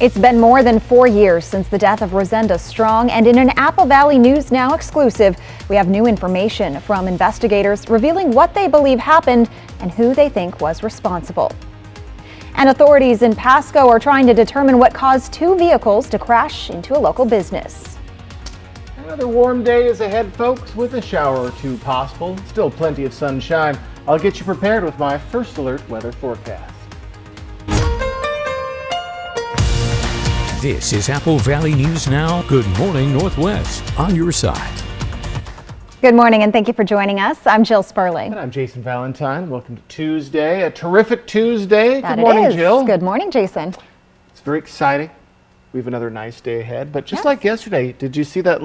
It's been more than 4 years since the death of Rosenda Strong, and in an Apple Valley News Now exclusive, we have new information from investigators revealing what they believe happened and who they think was responsible. And authorities in Pasco are trying to determine what caused 2 vehicles to crash into a local business. Another warm day is ahead, folks, with a shower or 2 possible. Still plenty of sunshine. I'll get you prepared with my first alert weather forecast. This is Apple Valley News Now. Good morning, Northwest, on your side. Good morning, and thank you for joining us. I'm Jill Sperling. And I'm Jason Valentine. Welcome to Tuesday, a terrific Tuesday. Good morning, Jill. Good morning, Jason. It's very exciting. We have another nice day ahead. But just like yesterday, did you see that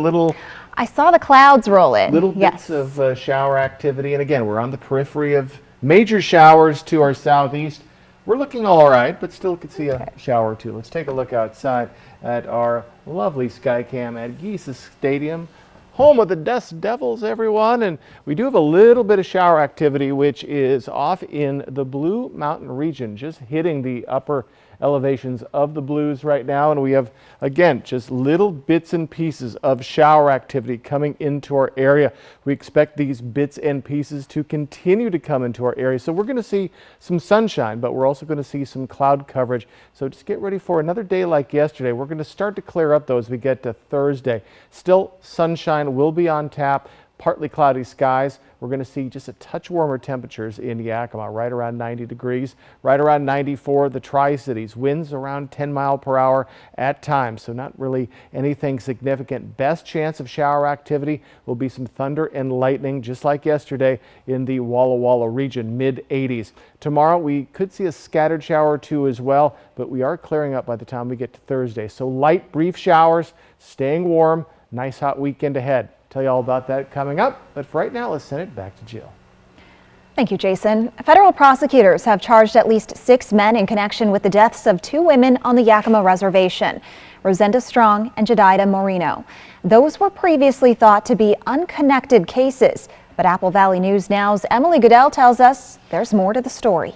I saw the clouds roll in. Little bits of shower activity. And again, we're on the periphery of major showers to our southeast. We're looking all right, but still could see a shower or 2. Let's take a look outside at our lovely Skycam at Geese Stadium, home of the Dust Devils, everyone. And we do have a little bit of shower activity, which is off in the Blue Mountain region, just hitting the upper elevations of the Blues right now. And we have, again, just little bits and pieces of shower activity coming into our area. We expect these bits and pieces to continue to come into our area. So we're going to see some sunshine, but we're also going to see some cloud coverage. So just get ready for another day like yesterday. We're going to start to clear up though as we get to Thursday. Still, sunshine will be on tap. Partly cloudy skies. We're going to see just a touch warmer temperatures in Yakima, right around 90 degrees, right around 94. The Tri-Cities, winds around 10 mile per hour at times, so not really anything significant. Best chance of shower activity will be some thunder and lightning, just like yesterday in the Walla Walla region, mid-80s. Tomorrow we could see a scattered shower or 2 as well, but we are clearing up by the time we get to Thursday. So light, brief showers, staying warm, nice hot weekend ahead. Tell you all about that coming up, but for right now, let's send it back to Jill. Thank you, Jason. Federal prosecutors have charged at least 6 men in connection with the deaths of 2 women on the Yakima Reservation, Rosenda Strong and Jedidah Moreno. Those were previously thought to be unconnected cases, but Apple Valley News Now's Emily Goodell tells us there's more to the story.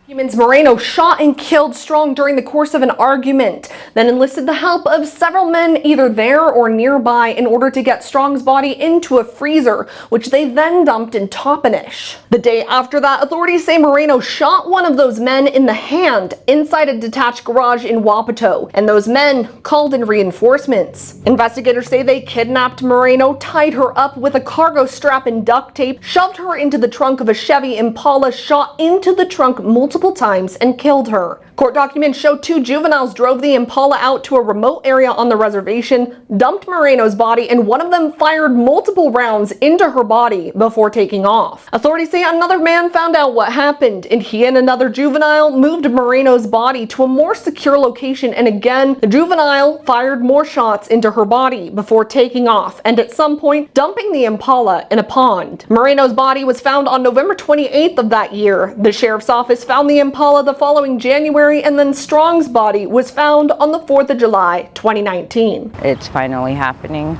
Humans Moreno shot and killed Strong during the course of an argument, then enlisted the help of several men either there or nearby in order to get Strong's body into a freezer, which they then dumped in Toppenish. The day after that, authorities say Moreno shot one of those men in the hand inside a detached garage in Wapato, and those men called in reinforcements. Investigators say they kidnapped Moreno, tied her up with a cargo strap and duct tape, shoved her into the trunk of a Chevy Impala, shot into the trunk multiple times and killed her. Court documents show 2 juveniles drove the Impala out to a remote area on the reservation, dumped Moreno's body, and one of them fired multiple rounds into her body before taking off. Authorities say another man found out what happened, and he and another juvenile moved Moreno's body to a more secure location, and again, the juvenile fired more shots into her body before taking off, and at some point, dumping the Impala in a pond. Moreno's body was found on November 28th of that year. The sheriff's office found the Impala the following January, and then Strong's body was found on the 4th of July, 2019. It's finally happening.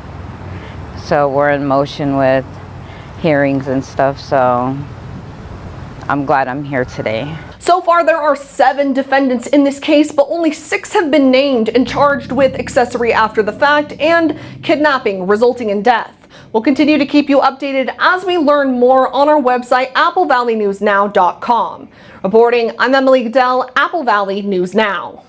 So we're in motion with hearings and stuff, so I'm glad I'm here today. So far, there are 7 defendants in this case, but only 6 have been named and charged with accessory after the fact and kidnapping resulting in death. We'll continue to keep you updated as we learn more on our website, applevalleyNewsNow.com. Reporting, I'm Emily Goodell, Apple Valley News Now.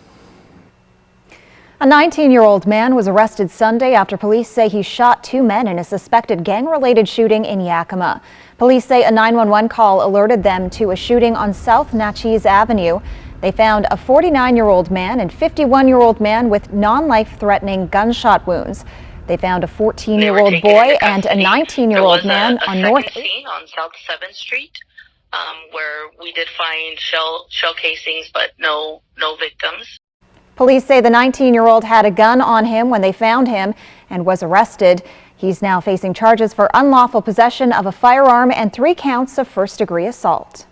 A 19-year-old man was arrested Sunday after police say he shot 2 men in a suspected gang-related shooting in Yakima. Police say a 911 call alerted them to a shooting on South Natchez Avenue. They found a 49-year-old man and 51-year-old man with non-life-threatening gunshot wounds. They found a 14-year-old boy and a 19-year-old man on North scene on South 7th Street, where we did find shell casings, but no victims. Police say the 19-year-old had a gun on him when they found him and was arrested. He's now facing charges for unlawful possession of a firearm and 3 counts of first-degree assault.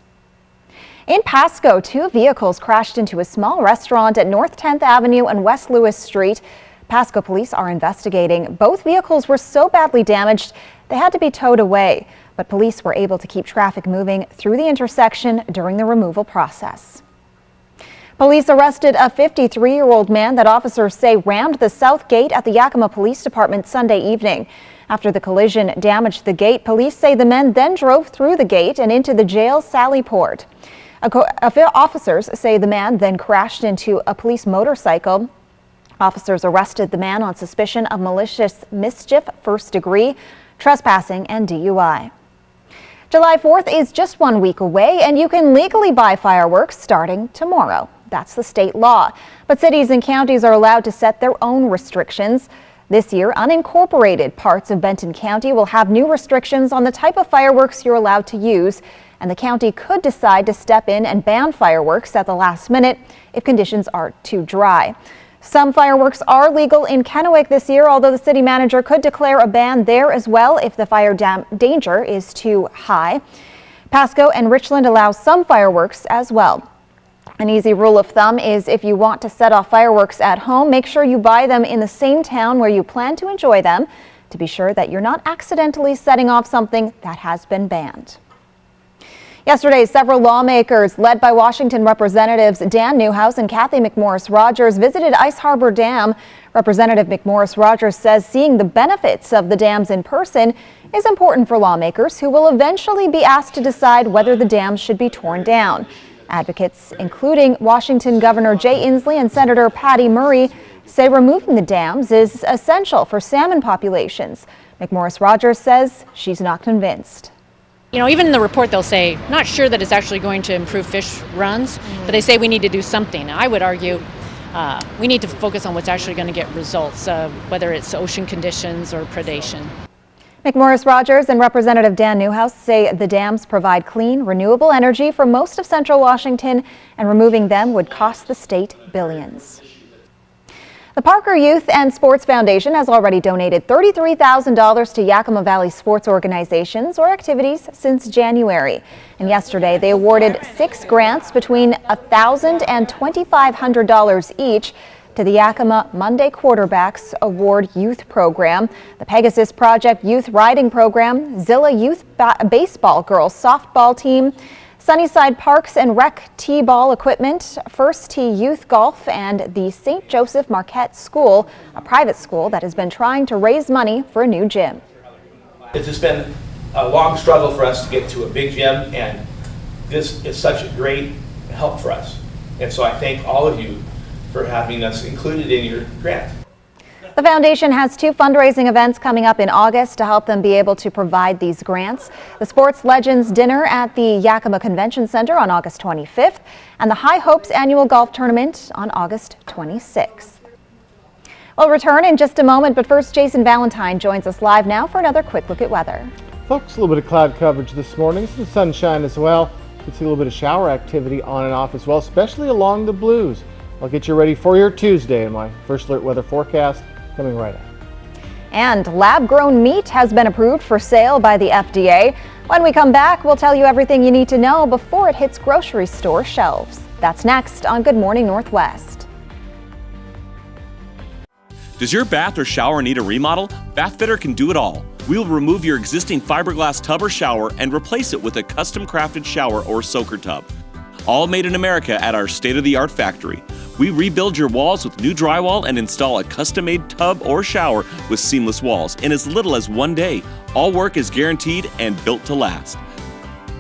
In Pasco, 2 vehicles crashed into a small restaurant at North 10th Avenue and West Lewis Street. Pasco police are investigating. Both vehicles were so badly damaged they had to be towed away, but police were able to keep traffic moving through the intersection during the removal process. Police arrested a 53-year-old man that officers say rammed the south gate at the Yakima Police Department Sunday evening. After the collision damaged the gate, police say the men then drove through the gate and into the jail sally port. Officers say the man then crashed into a police motorcycle. Officers arrested the man on suspicion of malicious mischief, first degree, trespassing, and DUI. July 4th is just 1 week away, and you can legally buy fireworks starting tomorrow. That's the state law. But cities and counties are allowed to set their own restrictions. This year, unincorporated parts of Benton County will have new restrictions on the type of fireworks you're allowed to use, and the county could decide to step in and ban fireworks at the last minute if conditions are too dry. Some fireworks are legal in Kennewick this year, although the city manager could declare a ban there as well if the fire danger is too high. Pasco and Richland allow some fireworks as well. An easy rule of thumb is if you want to set off fireworks at home, make sure you buy them in the same town where you plan to enjoy them to be sure that you're not accidentally setting off something that has been banned. Yesterday, several lawmakers led by Washington Representatives Dan Newhouse and Cathy McMorris Rodgers visited Ice Harbor Dam. Representative McMorris Rodgers says seeing the benefits of the dams in person is important for lawmakers who will eventually be asked to decide whether the dams should be torn down. Advocates, including Washington Governor Jay Inslee and Senator Patty Murray, say removing the dams is essential for salmon populations. McMorris Rodgers says she's not convinced. You know, even in the report they'll say, not sure that it's actually going to improve fish runs, but they say we need to do something. I would argue we need to focus on what's actually going to get results, whether it's ocean conditions or predation. McMorris Rodgers and Representative Dan Newhouse say the dams provide clean, renewable energy for most of central Washington, and removing them would cost the state billions. The Parker Youth and Sports Foundation has already donated $33,000 to Yakima Valley sports organizations or activities since January. And yesterday they awarded 6 grants between $1,000 and $2,500 each to the Yakima Monday Quarterbacks Award Youth Program, the Pegasus Project Youth Riding Program, Zilla Youth Baseball Girls Softball Team, Sunnyside Parks and Rec T-Ball Equipment, First Tee Youth Golf, and the St. Joseph Marquette School, a private school that has been trying to raise money for a new gym. It's just been a long struggle for us to get to a big gym, and this is such a great help for us. And so I thank all of you for having us included in your grant. The foundation has 2 fundraising events coming up in August to help them be able to provide these grants. The Sports Legends Dinner at the Yakima Convention Center on August 25th and the High Hopes Annual Golf Tournament on August 26th. We'll return in just a moment, but first Jason Valentine joins us live now for another quick look at weather. Folks, a little bit of cloud coverage this morning, some sunshine as well. You can see a little bit of shower activity on and off as well, especially along the blues. I'll get you ready for your Tuesday in my First Alert weather forecast coming right up. And lab-grown meat has been approved for sale by the FDA. When we come back, we'll tell you everything you need to know before it hits grocery store shelves. That's next on Good Morning Northwest. Does your bath or shower need a remodel? Bathfitter can do it all. We will remove your existing fiberglass tub or shower and replace it with a custom crafted shower or soaker tub. All made in America at our state-of-the-art factory. We rebuild your walls with new drywall and install a custom-made tub or shower with seamless walls in as little as 1 day. All work is guaranteed and built to last.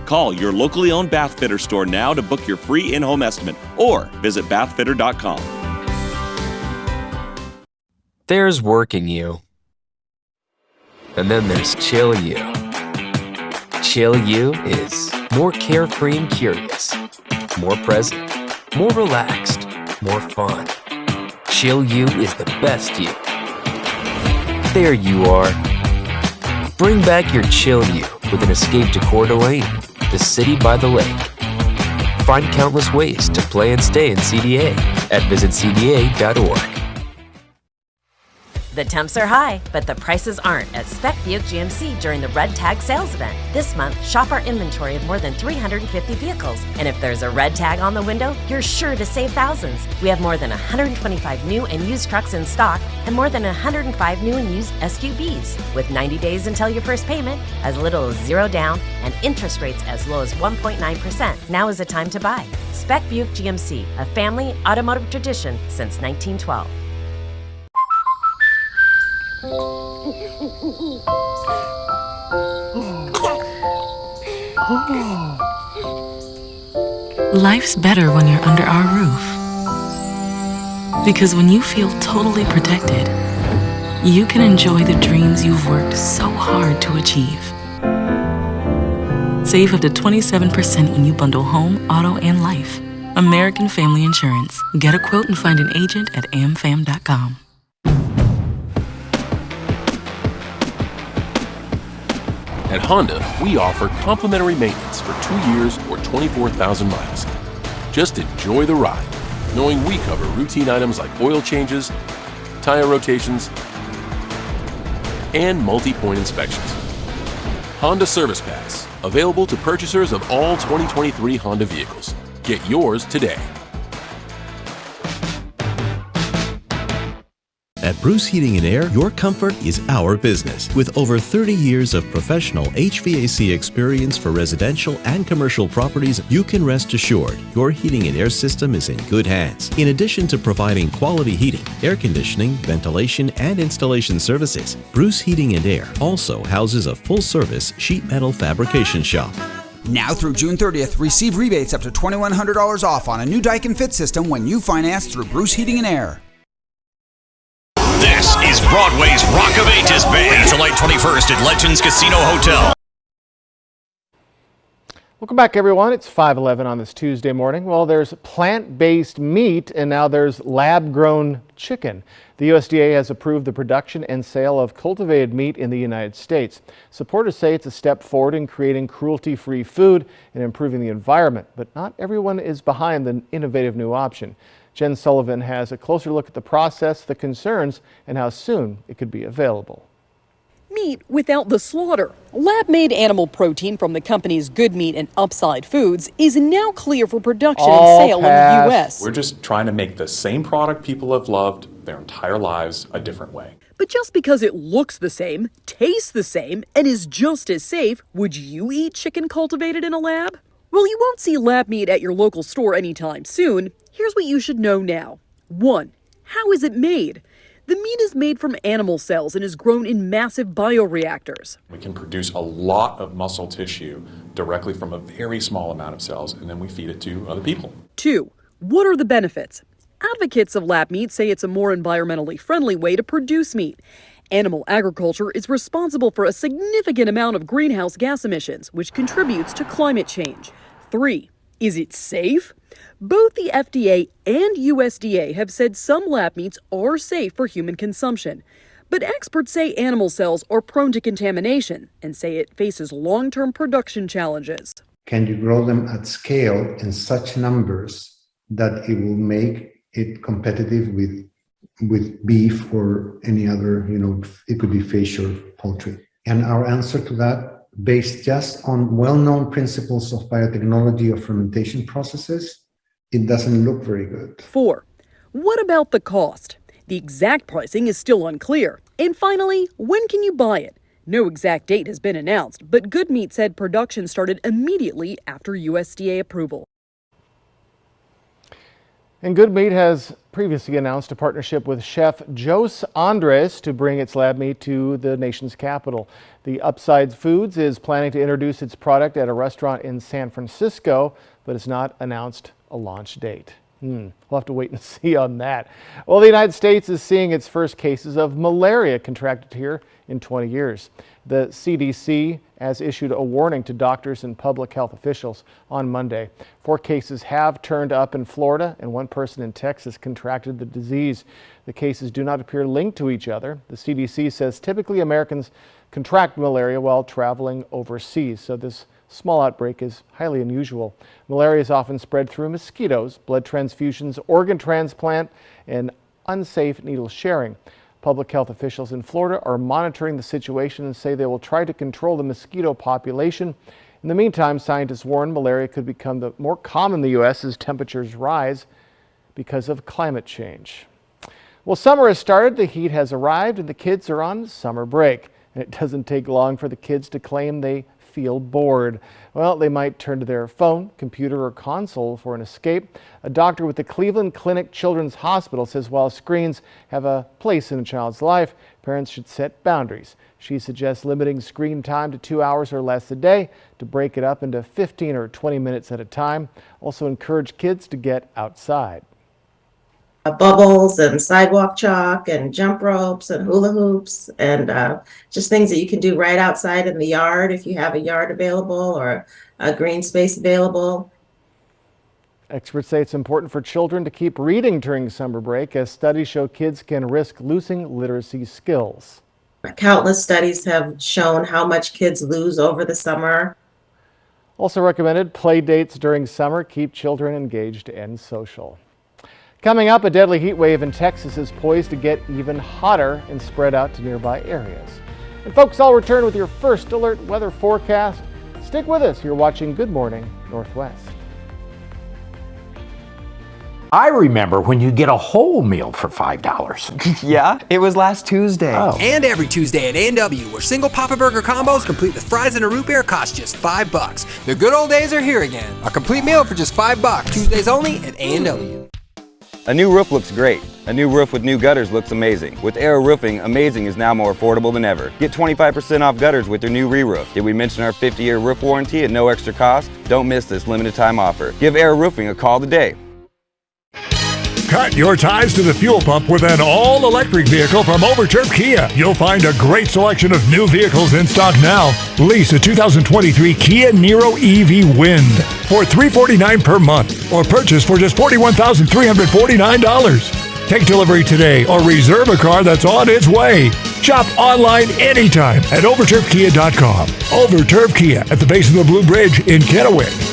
Call your locally owned Bathfitter store now to book your free in-home estimate or visit bathfitter.com. There's working you. And then there's chill you. Chill you is more carefree and curious, more present, more relaxed, more fun. Chill you is the best you. There you are. Bring back your chill you with an escape to Coeur d'Alene, the city by the lake. Find countless ways to play and stay in CDA at visitcda.org. The temps are high, but the prices aren't at Spec Buick GMC during the Red Tag sales event. This month, shop our inventory of more than 350 vehicles. And if there's a red tag on the window, you're sure to save thousands. We have more than 125 new and used trucks in stock and more than 105 new and used SUVs. With 90 days until your first payment, as little as $0 down, and interest rates as low as 1.9%, now is the time to buy. Spec Buick GMC, a family automotive tradition since 1912. Life's better when you're under our roof. Because when you feel totally protected, you can enjoy the dreams you've worked so hard to achieve. Save up to 27% when you bundle home, auto, and life. American Family Insurance. Get a quote and find an agent at amfam.com. At Honda, we offer complimentary maintenance for 2 years or 24,000 miles. Just enjoy the ride, knowing we cover routine items like oil changes, tire rotations, and multi-point inspections. Honda Service Pass, available to purchasers of all 2023 Honda vehicles. Get yours today. At Bruce Heating and Air, your comfort is our business. With over 30 years of professional HVAC experience for residential and commercial properties, you can rest assured your heating and air system is in good hands. In addition to providing quality heating, air conditioning, ventilation, and installation services, Bruce Heating and Air also houses a full-service sheet metal fabrication shop. Now through June 30th, receive rebates up to $2,100 off on a new Daikin Fit system when you finance through Bruce Heating and Air. This is Broadway's Rock of Ages Band, July 21st at Legends Casino Hotel. Welcome back, everyone. It's 5:11 on this Tuesday morning. Well, there's plant-based meat and now there's lab-grown chicken. The USDA has approved the production and sale of cultivated meat in the United States. Supporters say it's a step forward in creating cruelty-free food and improving the environment, but not everyone is behind the innovative new option. Jen Sullivan has a closer look at the process, the concerns, and how soon it could be available. Meat without the slaughter. Lab-made animal protein from the companies Good Meat and Upside Foods is now clear for production and sale in the U.S. We're just trying to make the same product people have loved their entire lives a different way. But just because it looks the same, tastes the same, and is just as safe, would you eat chicken cultivated in a lab? Well, you won't see lab meat at your local store anytime soon. Here's what you should know now. 1. How is it made? The meat is made from animal cells and is grown in massive bioreactors. We can produce a lot of muscle tissue directly from a very small amount of cells, and then we feed it to other people. 2. What are the benefits? Advocates of lab meat say it's a more environmentally friendly way to produce meat. Animal agriculture is responsible for a significant amount of greenhouse gas emissions, which contributes to climate change. 3. Is it safe? Both the FDA and USDA have said some lab meats are safe for human consumption. But experts say animal cells are prone to contamination and say it faces long-term production challenges. Can you grow them at scale in such numbers that it will make it competitive with beef or any other, it could be fish or poultry? And our answer to that, based just on well-known principles of biotechnology of fermentation processes, it doesn't look very good. 4. What about the cost? The exact pricing is still unclear. And finally, when can you buy it? No exact date has been announced, but Good Meat said production started immediately after USDA approval. And Good Meat has previously announced a partnership with chef Jose Andres to bring its lab meat to the nation's capital. The Upside Foods is planning to introduce its product at a restaurant in San Francisco, but has not announced a launch date. We'll have to wait and see on that. Well, the United States is seeing its first cases of malaria contracted here in 20 years. The CDC has issued a warning to doctors and public health officials on Monday. 4 cases have turned up in Florida, and 1 person in Texas contracted the disease. The cases do not appear linked to each other. The CDC says typically Americans contract malaria while traveling overseas, so this small outbreak is highly unusual. Malaria is often spread through mosquitoes, blood transfusions, organ transplant, and unsafe needle sharing. Public health officials in Florida are monitoring the situation and say they will try to control the mosquito population. In the meantime, scientists warn malaria could become more common in the U.S. as temperatures rise because of climate change. Well, summer has started, the heat has arrived, and the kids are on summer break. And it doesn't take long for the kids to claim they feel bored. Well, they might turn to their phone, computer, or console for an escape. A doctor with the Cleveland Clinic Children's Hospital says while screens have a place in a child's life, parents should set boundaries. She suggests limiting screen time to 2 hours or less a day, to break it up into 15 or 20 minutes at a time. Also encourage kids to get outside. Bubbles and sidewalk chalk and jump ropes and hula hoops and just things that you can do right outside in the yard if you have a yard available or a green space available. Experts say it's important for children to keep reading during summer break, as studies show kids can risk losing literacy skills. Countless studies have shown how much kids lose over the summer. Also recommended, play dates during summer keep children engaged and social. Coming up, a deadly heat wave in Texas is poised to get even hotter and spread out to nearby areas. And folks, I'll return with your first alert weather forecast. Stick with us. You're watching Good Morning Northwest. I remember when you get a whole meal for $5. Yeah, it was last Tuesday. Oh. And every Tuesday at A&W, where single Papa Burger combos complete with fries and a root beer cost just $5. The good old days are here again. A complete meal for just $5. Tuesdays only at A&W. A new roof looks great. A new roof with new gutters looks amazing. With Arrow Roofing, amazing is now more affordable than ever. Get 25% off gutters with your new re-roof. Did we mention our 50-year roof warranty at no extra cost? Don't miss this limited time offer. Give Arrow Roofing a call today. Cut your ties to the fuel pump with an all-electric vehicle from Overturf Kia. You'll find a great selection of new vehicles in stock now. Lease a 2023 Kia Niro EV Wind for $349 per month, or purchase for just $41,349. Take delivery today or reserve a car that's on its way. Shop online anytime at overturfkia.com. Overturf Kia at the base of the Blue Bridge in Kennewick.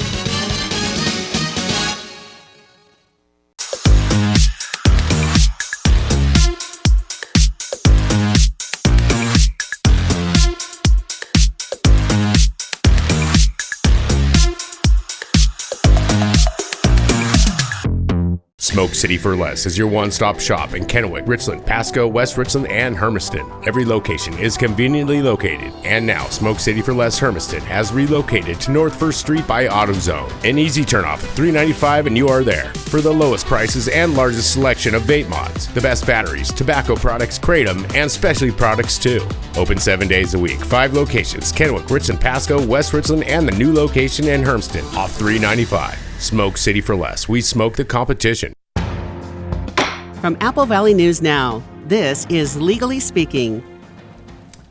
Smoke City for Less is your one-stop shop in Kennewick, Richland, Pasco, West Richland, and Hermiston. Every location is conveniently located. And now, Smoke City for Less Hermiston has relocated to North 1st Street by AutoZone. An easy turnoff at $3.95 and you are there. For the lowest prices and largest selection of vape mods, the best batteries, tobacco products, Kratom, and specialty products too. Open 7 days a week, 5 locations, Kennewick, Richland, Pasco, West Richland, and the new location in Hermiston, off $3.95. Smoke City for Less. We smoke the competition. From Apple Valley News Now, this is Legally Speaking.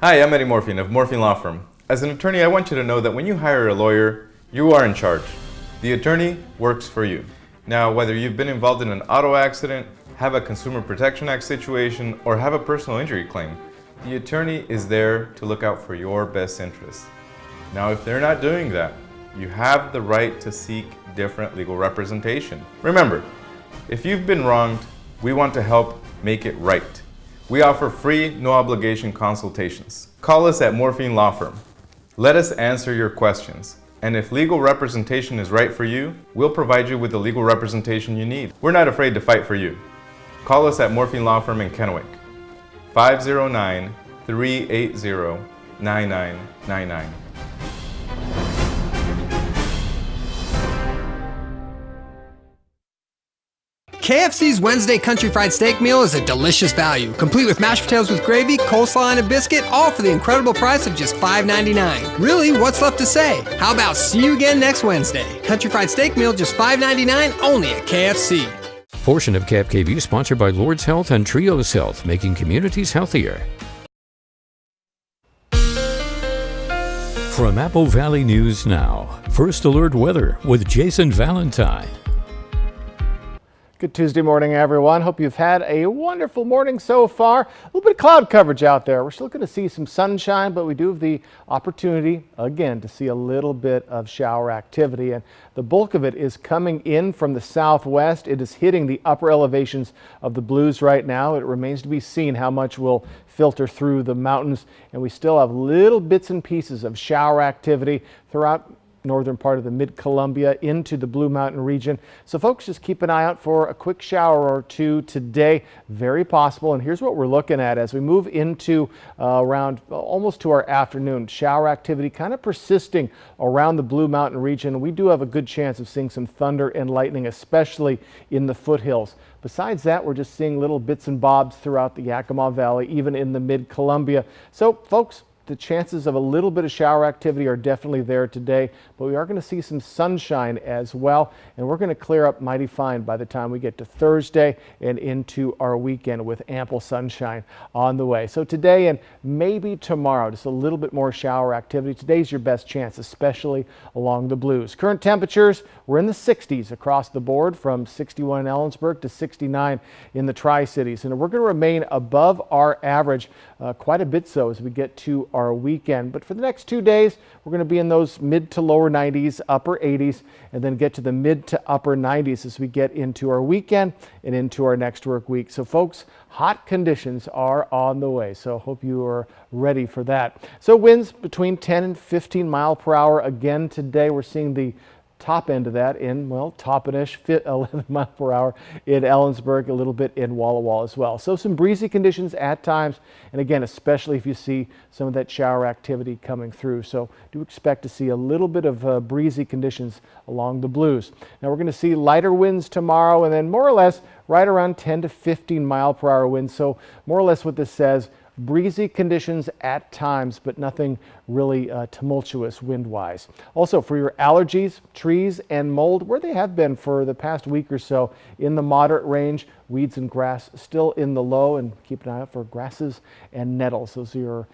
Hi, I'm Eddie Morphine of Morphine Law Firm. As an attorney, I want you to know that when you hire a lawyer, you are in charge. The attorney works for you. Now, whether you've been involved in an auto accident, have a Consumer Protection Act situation, or have a personal injury claim, the attorney is there to look out for your best interests. Now, if they're not doing that, you have the right to seek different legal representation. Remember, if you've been wronged, we want to help make it right. We offer free, no obligation consultations. Call us at Morphine Law Firm. Let us answer your questions. And if legal representation is right for you, we'll provide you with the legal representation you need. We're not afraid to fight for you. Call us at Morphine Law Firm in Kennewick, 509-380-9999. KFC's Wednesday Country Fried Steak Meal is a delicious value, complete with mashed potatoes with gravy, coleslaw, and a biscuit, all for the incredible price of just $5.99. Really, what's left to say? How about see you again next Wednesday? Country Fried Steak Meal, just $5.99, only at KFC. Portion of KFKV sponsored by Lord's Health and Trios Health, making communities healthier. From Apple Valley News Now, First Alert Weather with Jason Valentine. Good Tuesday morning, everyone. Hope you've had a wonderful morning so far. A little bit of cloud coverage out there. We're still going to see some sunshine, but we do have the opportunity, again, to see a little bit of shower activity. And the bulk of it is coming in from the southwest. It is hitting the upper elevations of the Blues right now. It remains to be seen how much will filter through the mountains. And we still have little bits and pieces of shower activity throughout northern part of the Mid-Columbia into the Blue Mountain region. So folks, just keep an eye out for a quick shower or two today. Very possible. And here's what we're looking at as we move into around almost to our afternoon. Shower activity kind of persisting around the Blue Mountain region. We do have a good chance of seeing some thunder and lightning, especially in the foothills. Besides that, we're just seeing little bits and bobs throughout the Yakima Valley, even in the Mid-Columbia. So folks, the chances of a little bit of shower activity are definitely there today, but we are going to see some sunshine as well, and we're going to clear up mighty fine by the time we get to Thursday and into our weekend with ample sunshine on the way. So today and maybe tomorrow, just a little bit more shower activity. Today's your best chance, especially along the Blues. Current temperatures, we're in the 60s across the board, from 61 in Ellensburg to 69 in the Tri-Cities, and we're going to remain above our average quite a bit so as we get to our weekend. But for the next 2 days, we're going to be in those mid to lower 90s, upper 80s, and then get to the mid to upper 90s as we get into our weekend and into our next work week. So folks, hot conditions are on the way, so hope you are ready for that. So winds between 10 and 15 mile per hour again today. We're seeing the top end of that in, well, Toppenish, 11 mile per hour in Ellensburg, a little bit in Walla Walla as well. So some breezy conditions at times, and again, especially if you see some of that shower activity coming through. So do expect to see a little bit of breezy conditions along the Blues. Now we're going to see lighter winds tomorrow, and then more or less right around 10 to 15 mile per hour winds. So more or less what this says, breezy conditions at times, but nothing really tumultuous wind-wise. Also, for your allergies, trees and mold, where they have been for the past week or so, in the moderate range, weeds and grass still in the low, and keep an eye out for grasses and nettles. Those are your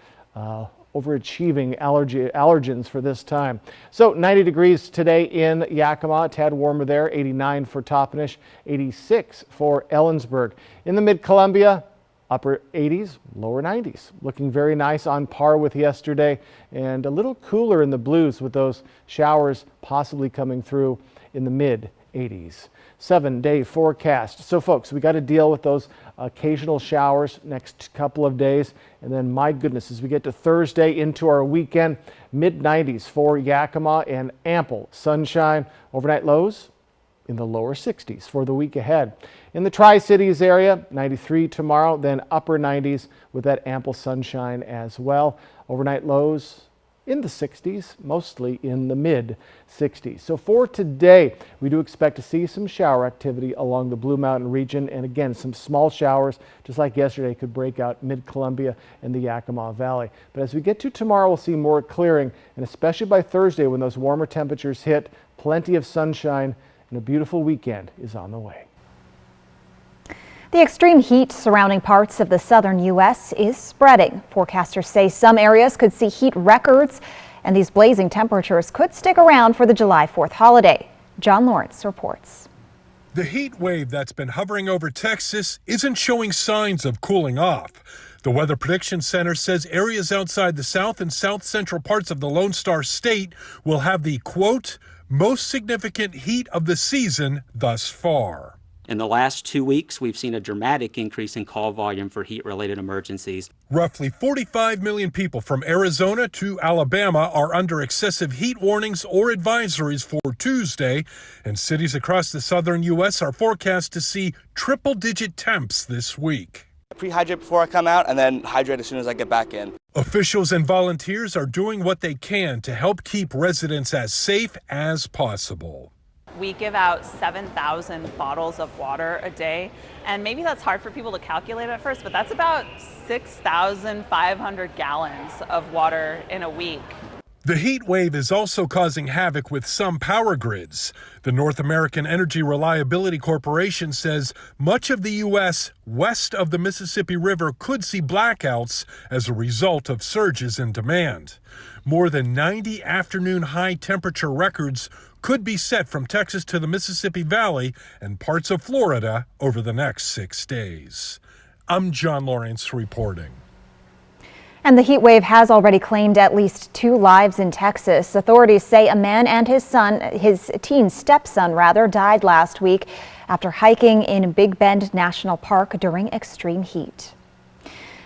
overachieving allergens for this time. So 90 degrees today in Yakima, a tad warmer there, 89 for Toppenish, 86 for Ellensburg. In the Mid-Columbia, upper 80s, lower 90s. Looking very nice, on par with yesterday, and a little cooler in the Blues with those showers possibly coming through in the mid 80s. 7-day forecast. So folks, we got to deal with those occasional showers next couple of days, and then my goodness, as we get to Thursday into our weekend, mid 90s for Yakima and ample sunshine. Overnight lows in the lower 60s for the week ahead. In the Tri-Cities area, 93 tomorrow, then upper 90s with that ample sunshine as well. Overnight lows in the 60s, mostly in the mid 60s. So for today, we do expect to see some shower activity along the Blue Mountain region, and again, some small showers, just like yesterday, could break out Mid-Columbia and the Yakima Valley. But as we get to tomorrow, we'll see more clearing, and especially by Thursday when those warmer temperatures hit, plenty of sunshine, and a beautiful weekend is on the way. The extreme heat surrounding parts of the southern U.S. is spreading. Forecasters say some areas could see heat records, and these blazing temperatures could stick around for the July 4th holiday. John Lawrence reports. The heat wave that's been hovering over Texas isn't showing signs of cooling off. The Weather Prediction Center says areas outside the south and south central parts of the Lone Star State will have the, quote, most significant heat of the season thus far. In the last 2 weeks, we've seen a dramatic increase in call volume for heat-related emergencies. Roughly 45 million people from Arizona to Alabama are under excessive heat warnings or advisories for Tuesday, and cities across the southern U.S. are forecast to see triple-digit temps this week. Pre-hydrate before I come out and then hydrate as soon as I get back in. Officials and volunteers are doing what they can to help keep residents as safe as possible. We give out 7,000 bottles of water a day, and maybe that's hard for people to calculate at first, but that's about 6,500 gallons of water in a week. The heat wave is also causing havoc with some power grids. The North American Energy Reliability Corporation says much of the U.S. west of the Mississippi River could see blackouts as a result of surges in demand. More than 90 afternoon high temperature records could be set from Texas to the Mississippi Valley and parts of Florida over the next 6 days. I'm John Lawrence reporting. And the heat wave has already claimed at least 2 lives in Texas. Authorities say a man and his teen stepson died last week after hiking in Big Bend National Park during extreme heat.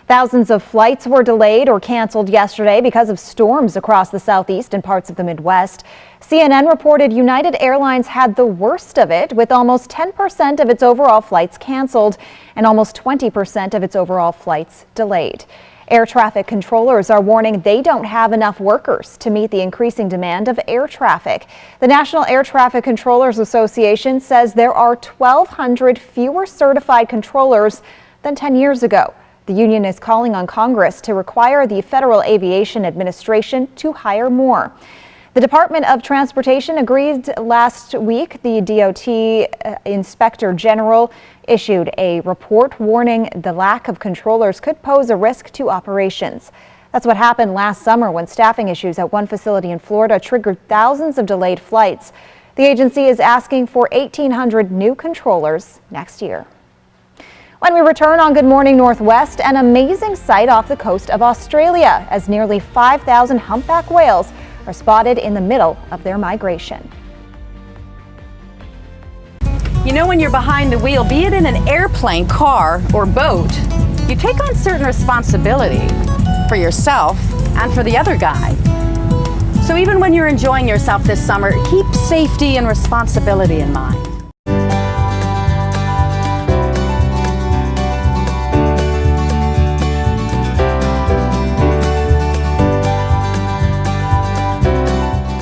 Thousands of flights were delayed or canceled yesterday because of storms across the southeast and parts of the Midwest. CNN reported United Airlines had the worst of it, with almost 10% of its overall flights canceled and almost 20% of its overall flights delayed. Air traffic controllers are warning they don't have enough workers to meet the increasing demand of air traffic. The National Air Traffic Controllers Association says there are 1,200 fewer certified controllers than 10 years ago. The union is calling on Congress to require the Federal Aviation Administration to hire more. The Department of Transportation agreed last week. The DOT Inspector General issued a report warning the lack of controllers could pose a risk to operations. That's what happened last summer when staffing issues at one facility in Florida triggered thousands of delayed flights. The agency is asking for 1,800 new controllers next year. When we return on Good Morning Northwest, an amazing sight off the coast of Australia as nearly 5,000 humpback whales are spotted in the middle of their migration. You know, when you're behind the wheel, be it in an airplane, car, or boat, you take on certain responsibility for yourself and for the other guy. So even when you're enjoying yourself this summer, keep safety and responsibility in mind.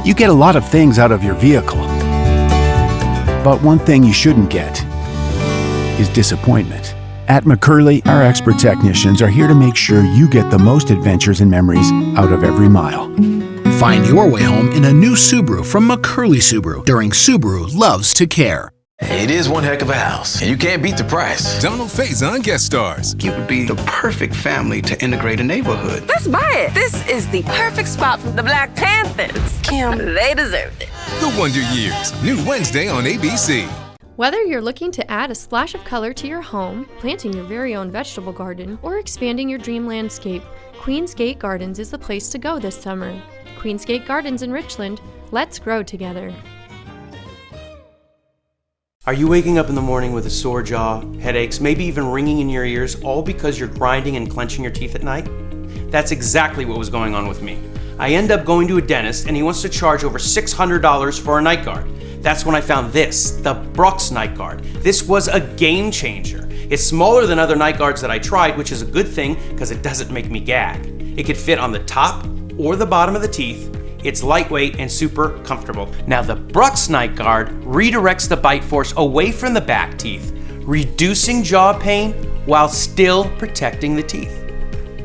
You get a lot of things out of your vehicle, but one thing you shouldn't get is disappointment. At McCurley, our expert technicians are here to make sure you get the most adventures and memories out of every mile. Find your way home in a new Subaru from McCurley Subaru during Subaru Loves to Care. It is one heck of a house, and you can't beat the price. Donald Faison guest stars. You would be the perfect family to integrate a neighborhood. Let's buy it. This is the perfect spot for the Black Panthers. Kim, they deserved it. The Wonder Years, new Wednesday on ABC. Whether you're looking to add a splash of color to your home, planting your very own vegetable garden, or expanding your dream landscape, Queen's Gate Gardens is the place to go this summer. Queen's Gate Gardens in Richland. Let's grow together. Are you waking up in the morning with a sore jaw, headaches, maybe even ringing in your ears, all because you're grinding and clenching your teeth at night? That's exactly what was going on with me. I end up going to a dentist and he wants to charge over $600 for a night guard. That's when I found this, the Brux Night Guard. This was a game changer. It's smaller than other night guards that I tried, which is a good thing because it doesn't make me gag. It could fit on the top or the bottom of the teeth. It's lightweight and super comfortable. Now the Brux Night Guard redirects the bite force away from the back teeth, reducing jaw pain while still protecting the teeth.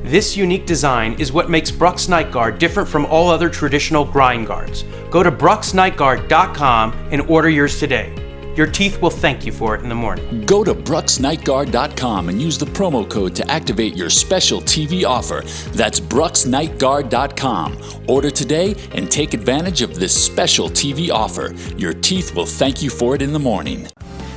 This unique design is what makes Brux Night Guard different from all other traditional grind guards. Go to BruxNightGuard.com and order yours today. Your teeth will thank you for it in the morning. Go to BruxNightGuard.com and use the promo code to activate your special TV offer. That's BruxNightGuard.com. Order today and take advantage of this special TV offer. Your teeth will thank you for it in the morning.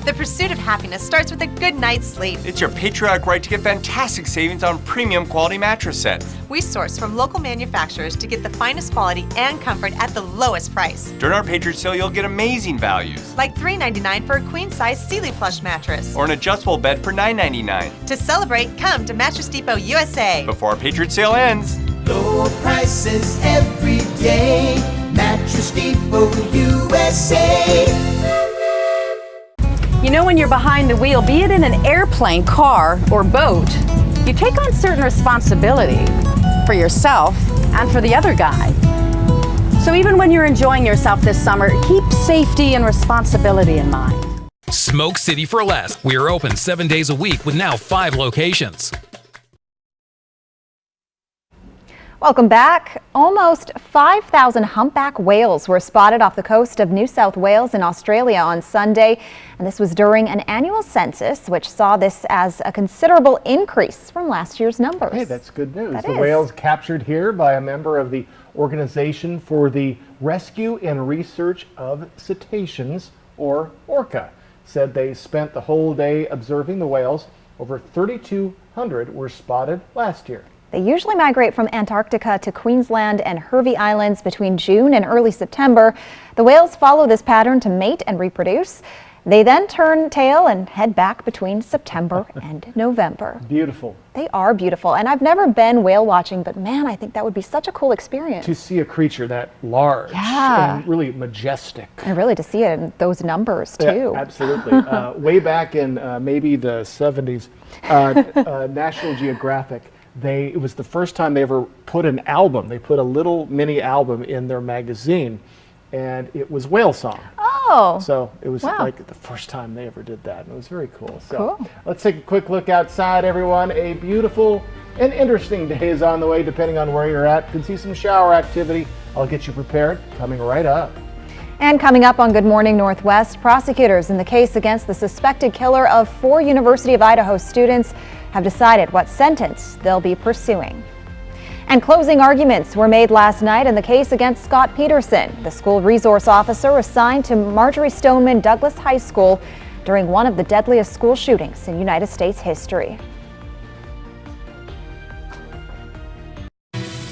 The pursuit of happiness starts with a good night's sleep. It's your patriotic right to get fantastic savings on premium quality mattress sets. We source from local manufacturers to get the finest quality and comfort at the lowest price. During our Patriot Sale, you'll get amazing values. Like $3.99 for a queen-size Sealy plush mattress. Or an adjustable bed for $9.99. To celebrate, come to Mattress Depot USA. Before our Patriot Sale ends. Low prices every day. Mattress Depot USA. You know, when you're behind the wheel, be it in an airplane, car, or boat, you take on certain responsibility for yourself and for the other guy. So even when you're enjoying yourself this summer, keep safety and responsibility in mind. Smoke City for Less. We are open 7 days a week with now 5 locations. Welcome back. Almost 5,000 humpback whales were spotted off the coast of New South Wales in Australia on Sunday, and this was during an annual census, which saw this as a considerable increase from last year's numbers. Hey, that's good news. That the is. whales captured here by a member of the Organization for the Rescue and Research of Cetaceans, or ORCA, said they spent the whole day observing the whales. Over 3,200 were spotted last year. They usually migrate from Antarctica to Queensland and Hervey Islands between June and early September. The whales follow this pattern to mate and reproduce. They then turn tail and head back between September and November. Beautiful. They are beautiful, and I've never been whale watching, but man, I think that would be such a cool experience. To see a creature that large and really majestic. And really to see it in those numbers too. Yeah, absolutely. Way back in maybe the 70s, National Geographic, it was the first time they ever put an album. They put a little mini album in their magazine, and it was whale song. Oh. So it was like the first time they ever did that, and it was very cool. So let's take a quick look outside, everyone. A beautiful and interesting day is on the way, depending on where you're at. Could see some shower activity. I'll get you prepared coming right up. And coming up on Good Morning Northwest, prosecutors in the case against the suspected killer of 4 University of Idaho students have decided what sentence they'll be pursuing. And closing arguments were made last night in the case against Scott Peterson, the school resource officer assigned to Marjory Stoneman Douglas High School during one of the deadliest school shootings in United States history.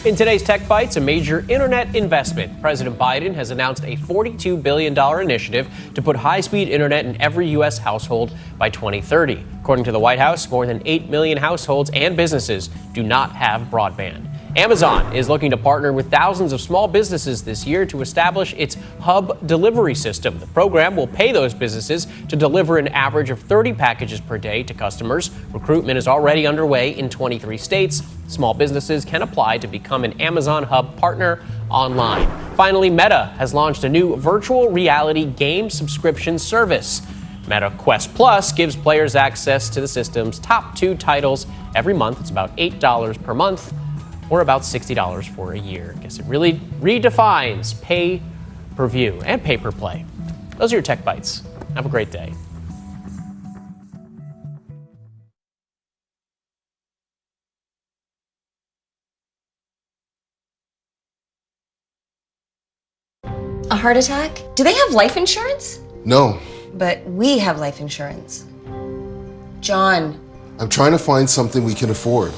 In today's Tech Bites, a major internet investment. President Biden has announced a $42 billion initiative to put high-speed internet in every U.S. household by 2030. According to the White House, more than 8 million households and businesses do not have broadband. Amazon is looking to partner with thousands of small businesses this year to establish its hub delivery system. The program will pay those businesses to deliver an average of 30 packages per day to customers. Recruitment is already underway in 23 states. Small businesses can apply to become an Amazon Hub partner online. Finally, Meta has launched a new virtual reality game subscription service. Meta Quest Plus gives players access to the system's top 2 titles every month. It's about $8 per month, or about $60 for a year. I guess it really redefines pay-per-view and pay-per-play. Those are your Tech Bites. Have a great day. A heart attack? Do they have life insurance? No. But we have life insurance. John. I'm trying to find something we can afford.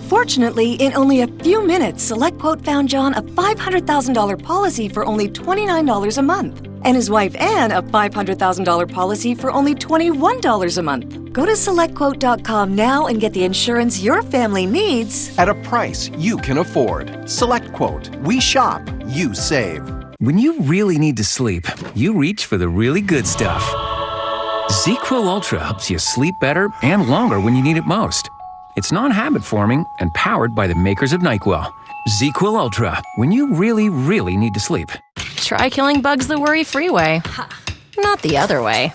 Fortunately, in only a few minutes, SelectQuote found John a $500,000 policy for only $29 a month. And his wife Anne a $500,000 policy for only $21 a month. Go to SelectQuote.com now and get the insurance your family needs at a price you can afford. SelectQuote. We shop, you save. When you really need to sleep, you reach for the really good stuff. ZzzQuil Ultra helps you sleep better and longer when you need it most. It's non-habit forming and powered by the makers of NyQuil. ZzzQuil Ultra, when you really, really need to sleep. Try killing bugs the worry-free way. Not the other way.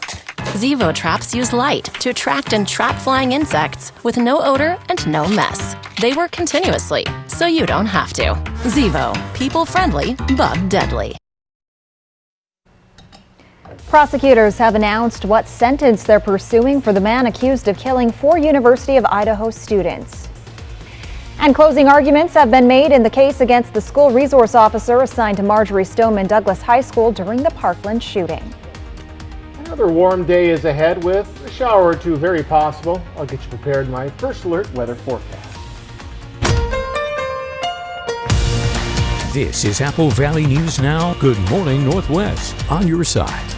Zevo traps use light to attract and trap flying insects with no odor and no mess. They work continuously, so you don't have to. Zevo, people-friendly, bug-deadly. Prosecutors have announced what sentence they're pursuing for the man accused of killing 4 University of Idaho students. And closing arguments have been made in the case against the school resource officer assigned to Marjory Stoneman Douglas High School during the Parkland shooting. Another warm day is ahead with a shower or two very possible. I'll get you prepared in my first alert weather forecast. This is Apple Valley News Now. Good morning, Northwest, on your side.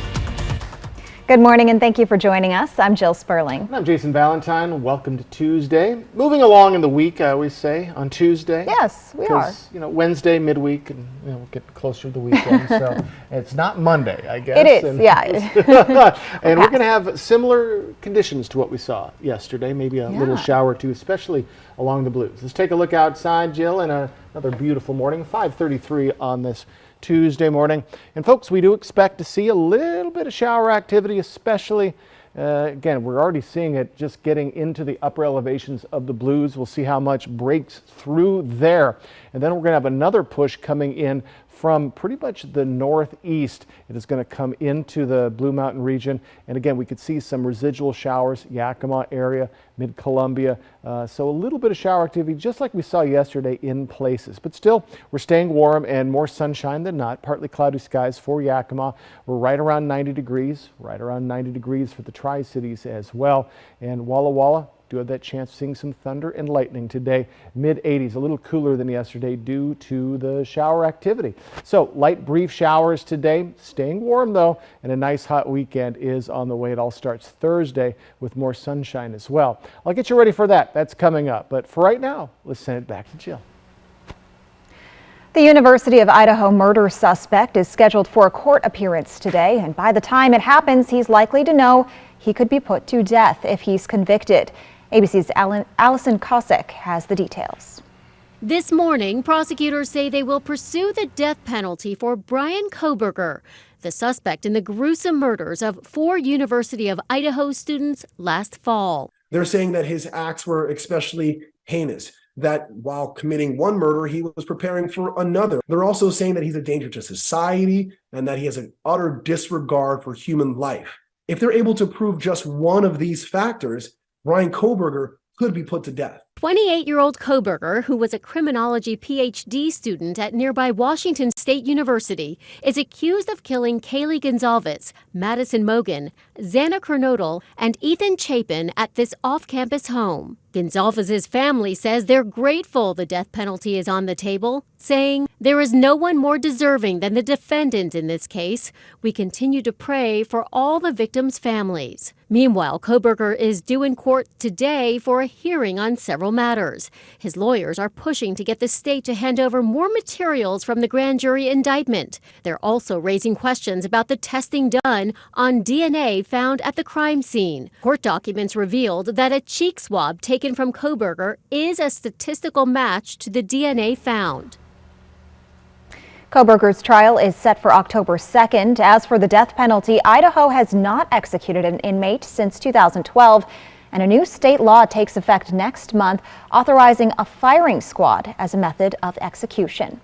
Good morning and thank you for joining us. I'm Jill Sperling. And I'm Jason Valentine. Welcome to Tuesday. Moving along in the week, I always say, on Tuesday. Yes, we are. You know, Wednesday, midweek, and we're getting closer to the weekend, so it's not Monday, I guess. It is, and, yeah. And we're going to have similar conditions to what we saw yesterday, maybe a little shower or two, especially along the blues. Let's take a look outside, Jill, and another beautiful morning, 5:33 on this Tuesday morning. And folks, we do expect to see a little bit of shower activity, especially, again, we're already seeing it just getting into the upper elevations of the blues. We'll see how much breaks through there. And then we're going to have another push coming in from pretty much the northeast. It is going to come into the Blue Mountain region. And again, we could see some residual showers, Yakima area, mid-Columbia. So a little bit of shower activity, just like we saw yesterday in places. But still, we're staying warm and more sunshine than not. Partly cloudy skies for Yakima. We're right around 90 degrees, right around 90 degrees for the Tri-Cities as well. And Walla Walla, do have that chance of seeing some thunder and lightning today. Mid-80s, a little cooler than yesterday due to the shower activity. So light brief showers today, staying warm though, and a nice hot weekend is on the way. It all starts Thursday with more sunshine as well. I'll get you ready for that. That's coming up. But for right now, let's send it back to Jill. The University of Idaho murder suspect is scheduled for a court appearance today, and by the time it happens, he's likely to know he could be put to death if he's convicted. ABC's Allison Kosick has the details. This morning, prosecutors say they will pursue the death penalty for Brian Kohberger, the suspect in the gruesome murders of 4 University of Idaho students last fall. They're saying that his acts were especially heinous, that while committing one murder, he was preparing for another. They're also saying that he's a danger to society and that he has an utter disregard for human life. If they're able to prove just one of these factors, Brian Kohberger could be put to death. 28-year-old Kohberger, who was a criminology PhD student at nearby Washington State University, is accused of killing Kaylee Gonzalez, Madison Mogan, Xana Kernodle, and Ethan Chapin at this off-campus home. Gonzalez's family says they're grateful the death penalty is on the table, saying, "There is no one more deserving than the defendant in this case. We continue to pray for all the victims' families." Meanwhile, Kohberger is due in court today for a hearing on several matters. His lawyers are pushing to get the state to hand over more materials from the grand jury indictment. They're also raising questions about the testing done on DNA found at the crime scene. Court documents revealed that a cheek swab taken from Kohberger is a statistical match to the DNA found. Kohberger's trial is set for October 2nd. As for the death penalty, Idaho has not executed an inmate since 2012, and a new state law takes effect next month, authorizing a firing squad as a method of execution.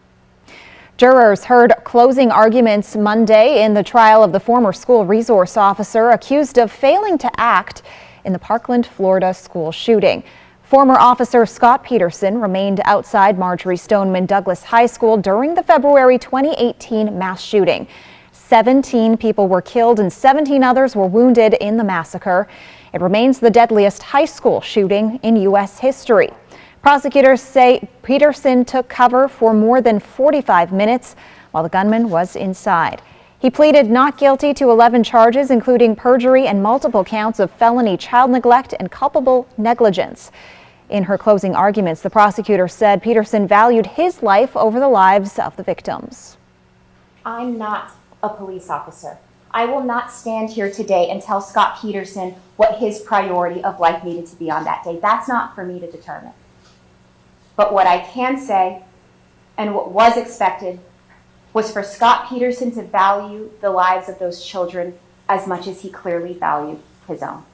Jurors heard closing arguments Monday in the trial of the former school resource officer accused of failing to act in the Parkland, Florida school shooting. Former officer Scott Peterson remained outside Marjory Stoneman Douglas High School during the February 2018 mass shooting. 17 people were killed and 17 others were wounded in the massacre. It remains the deadliest high school shooting in U.S. history. Prosecutors say Peterson took cover for more than 45 minutes while the gunman was inside. He pleaded not guilty to 11 charges, including perjury and multiple counts of felony child neglect and culpable negligence. In her closing arguments, the prosecutor said Peterson valued his life over the lives of the victims. I'm not a police officer. I will not stand here today and tell Scott Peterson what his priority of life needed to be on that day. That's not for me to determine. But what I can say, and what was expected, was for Scott Peterson to value the lives of those children as much as he clearly valued his own.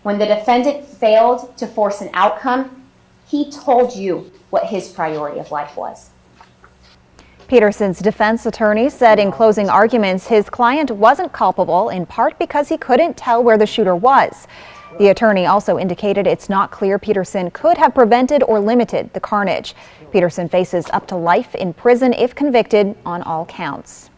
When the defendant failed to force an outcome, he told you what his priority of life was. Peterson's defense attorney said in closing arguments his client wasn't culpable, in part because he couldn't tell where the shooter was. The attorney also indicated it's not clear Peterson could have prevented or limited the carnage. Peterson faces up to life in prison if convicted on all counts.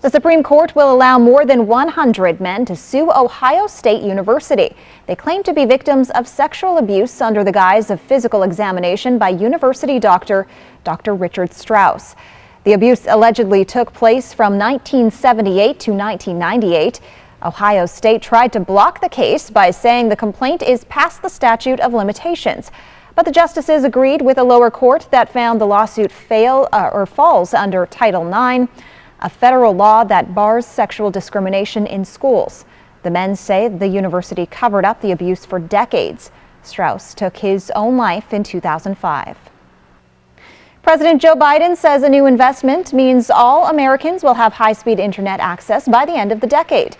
The Supreme Court will allow more than 100 men to sue Ohio State University. They claim to be victims of sexual abuse under the guise of physical examination by university doctor Dr. Richard Strauss. The abuse allegedly took place from 1978 to 1998. Ohio State tried to block the case by saying the complaint is past the statute of limitations. But the justices agreed with a lower court that found the lawsuit falls under Title IX, a federal law that bars sexual discrimination in schools. The men say the university covered up the abuse for decades. Strauss took his own life in 2005. President Joe Biden says a new investment means all Americans will have high-speed internet access by the end of the decade.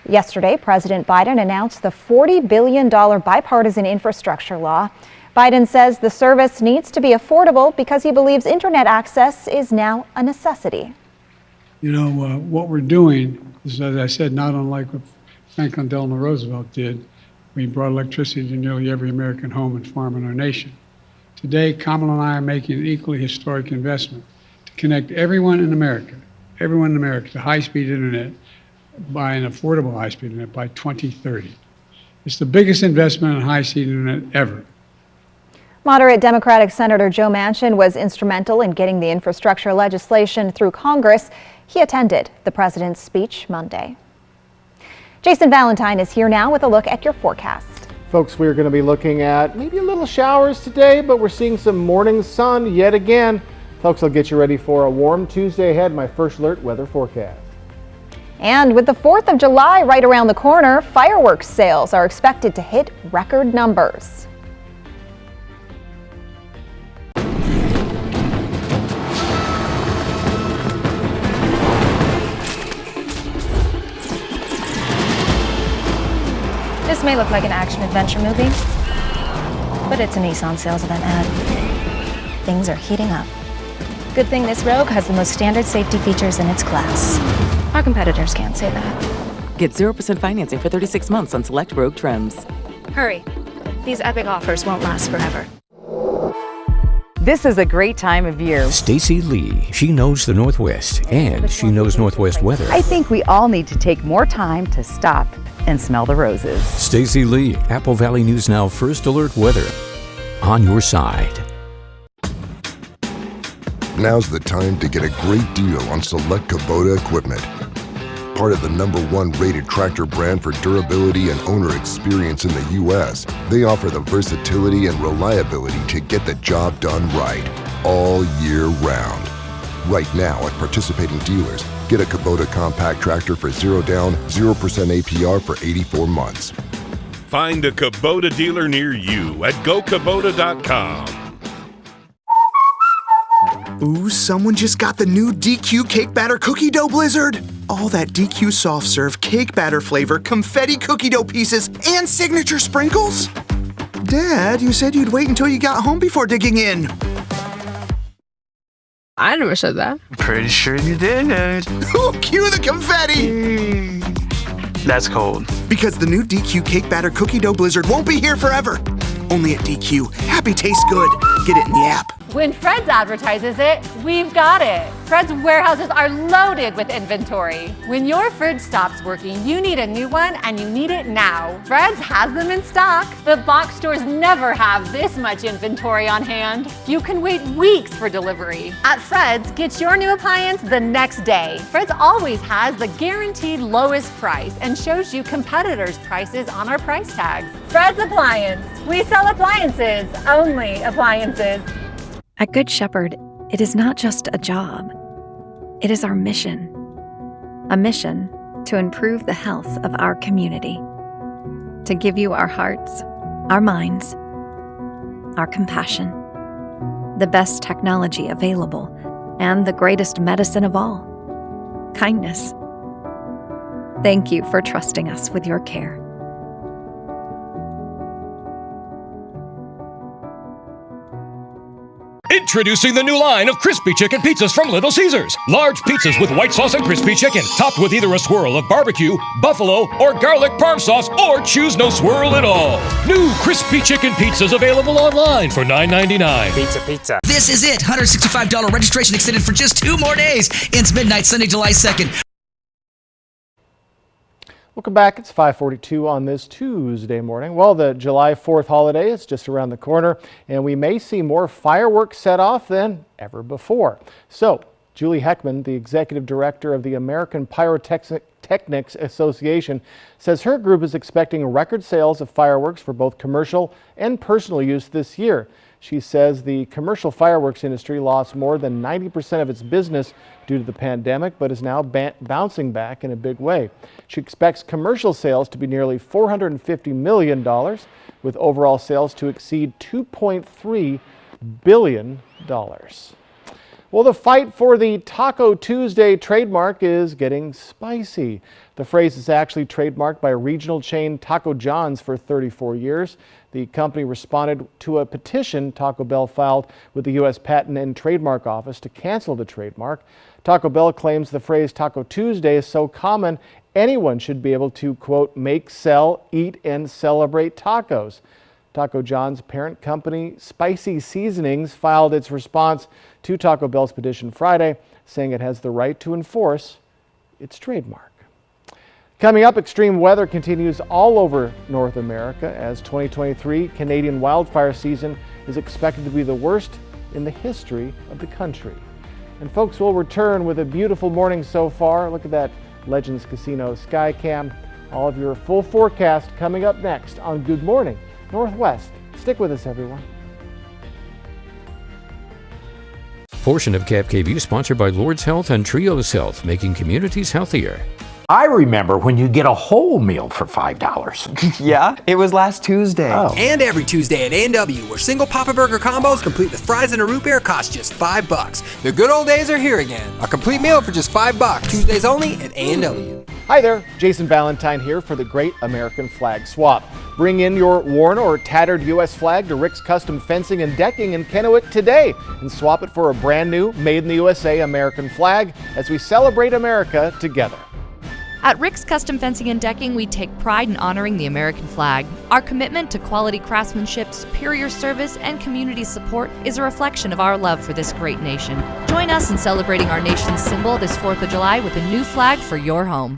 Yesterday, President Biden announced the $40 billion bipartisan infrastructure law. Biden says the service needs to be affordable because he believes internet access is now a necessity. You know, what we're doing is, as I said, not unlike what Franklin Delano Roosevelt did. We brought electricity to nearly every American home and farm in our nation. Today, Kamala and I are making an equally historic investment to connect everyone in America to high-speed internet by an affordable high-speed internet by 2030. It's the biggest investment in high-speed internet ever. Moderate Democratic Senator Joe Manchin was instrumental in getting the infrastructure legislation through Congress. He attended the president's speech Monday. Jason Valentine is here now with a look at your forecast. Folks, we're going to be looking at maybe a little showers today, but we're seeing some morning sun yet again. Folks, I'll get you ready for a warm Tuesday ahead. My First Alert weather forecast. And with the 4th of July right around the corner, fireworks sales are expected to hit record numbers. This may look like an action-adventure movie, but it's a Nissan sales event ad. Things are heating up. Good thing this Rogue has the most standard safety features in its class. Our competitors can't say that. Get 0% financing for 36 months on select Rogue trims. Hurry. These epic offers won't last forever. This is a great time of year. Stacy Lee, she knows the Northwest and she knows Northwest weather. I think we all need to take more time to stop and smell the roses. Stacy Lee, Apple Valley News Now First Alert weather. On your side. Now's the time to get a great deal on select Kubota equipment. Part of the #1 rated tractor brand for durability and owner experience in the U.S., they offer the versatility and reliability to get the job done right, all year round. Right now at participating dealers, get a Kubota compact tractor for 0 down, 0% APR for 84 months. Find a Kubota dealer near you at GoKubota.com. Ooh, someone just got the new DQ Cake Batter Cookie Dough Blizzard. All that DQ soft serve cake batter flavor, confetti cookie dough pieces, and signature sprinkles? Dad, you said you'd wait until you got home before digging in. I never said that. Pretty sure you did. Ooh, cue the confetti. That's cold. Because the new DQ Cake Batter Cookie Dough Blizzard won't be here forever. Only at DQ. Happy tastes good. Get it in the app. When Fred's advertises it, we've got it. Fred's warehouses are loaded with inventory. When your fridge stops working, you need a new one and you need it now. Fred's has them in stock. The box stores never have this much inventory on hand. You can wait weeks for delivery. At Fred's, get your new appliance the next day. Fred's always has the guaranteed lowest price and shows you competitors' prices on our price tags. Fred's Appliance. We sell appliances, only appliances. At Good Shepherd, it is not just a job. It is our mission. A mission to improve the health of our community. To give you our hearts, our minds, our compassion, the best technology available, and the greatest medicine of all, kindness. Thank you for trusting us with your care. Introducing the new line of crispy chicken pizzas from Little Caesars. Large pizzas with white sauce and crispy chicken, topped with either a swirl of barbecue, buffalo, or garlic parm sauce, or choose no swirl at all. New crispy chicken pizzas available online for $9.99. Pizza. This is it. $165 registration extended for just 2 more days. Ends midnight Sunday, July 2nd. Welcome back. It's 5:42 on this Tuesday morning. Well, the July 4th holiday is just around the corner, and we may see more fireworks set off than ever before. So, Julie Heckman, the executive director of the American Pyrotechnics Association, says her group is expecting record sales of fireworks for both commercial and personal use this year. She says the commercial fireworks industry lost more than 90% of its business due to the pandemic, but is now bouncing back in a big way. She expects commercial sales to be nearly $450 million, with overall sales to exceed $2.3 billion. Well, the fight for the Taco Tuesday trademark is getting spicy. The phrase is actually trademarked by regional chain Taco John's for 34 years. The company responded to a petition Taco Bell filed with the U.S. Patent and Trademark Office to cancel the trademark. Taco Bell claims the phrase Taco Tuesday is so common anyone should be able to, quote, make, sell, eat, and celebrate tacos. Taco John's parent company, Spicy Seasonings, filed its response to Taco Bell's petition Friday, saying it has the right to enforce its trademark. Coming up, extreme weather continues all over North America as 2023 Canadian wildfire season is expected to be the worst in the history of the country. And folks, will return with a beautiful morning so far. Look at that Legends Casino Skycam. All of your full forecast coming up next on Good Morning Northwest. Stick with us, everyone. Portion of KFKV sponsored by Lord's Health and Trios Health, making communities healthier. I remember when you get a whole meal for $5. Yeah, it was last Tuesday. Oh. And every Tuesday at A&W, where single Papa Burger combos complete with fries and a root beer cost just $5. The good old days are here again. A complete meal for just $5. Tuesdays only at A&W. Hi there, Jason Valentine here for the Great American Flag Swap. Bring in your worn or tattered U.S. flag to Rick's Custom Fencing and Decking in Kennewick today and swap it for a brand new Made in the USA American flag as we celebrate America together. At Rick's Custom Fencing and Decking, we take pride in honoring the American flag. Our commitment to quality craftsmanship, superior service, and community support is a reflection of our love for this great nation. Join us in celebrating our nation's symbol this 4th of July with a new flag for your home.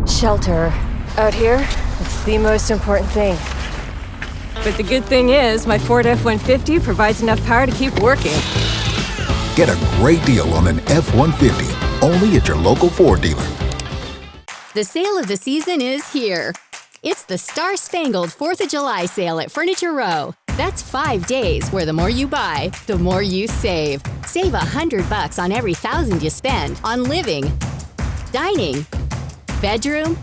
Shelter. Out here, it's the most important thing. But the good thing is, my Ford F-150 provides enough power to keep working. Get a great deal on an F-150, only at your local Ford dealer. The sale of the season is here. It's the Star Spangled 4th of July sale at Furniture Row. That's 5 days where the more you buy, the more you save. Save $100 on every $1,000 you spend on living, dining, bedroom,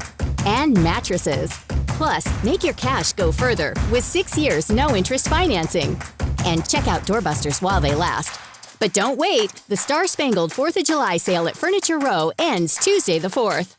and mattresses. Plus, make your cash go further with 6 years no interest financing. And check out Doorbusters while they last. But don't wait. The Star Spangled 4th of July sale at Furniture Row ends Tuesday the 4th.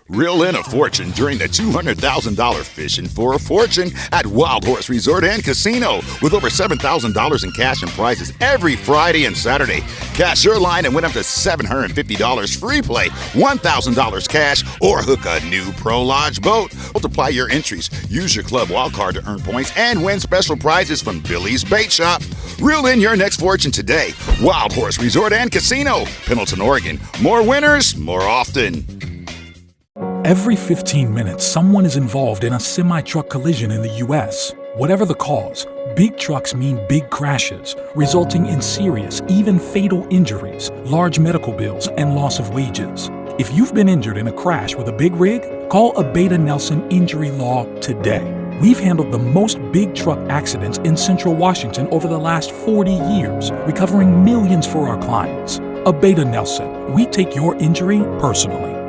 Reel in a fortune during the $200,000 Fishing for a Fortune at Wild Horse Resort and Casino with over $7,000 in cash and prizes every Friday and Saturday. Cash your line and win up to $750 free play, $1,000 cash, or hook a new Pro Lodge boat. Multiply your entries, use your club wild card to earn points, and win special prizes from Billy's Bait Shop. Reel in your next fortune today. Wild Horse Resort and Casino, Pendleton, Oregon. More winners, more often. Every 15 minutes, someone is involved in a semi-truck collision in the U.S. Whatever the cause, big trucks mean big crashes, resulting in serious, even fatal injuries, large medical bills, and loss of wages. If you've been injured in a crash with a big rig, call Abeta Nelson Injury Law today. We've handled the most big truck accidents in Central Washington over the last 40 years, recovering millions for our clients. Abeta Nelson, we take your injury personally.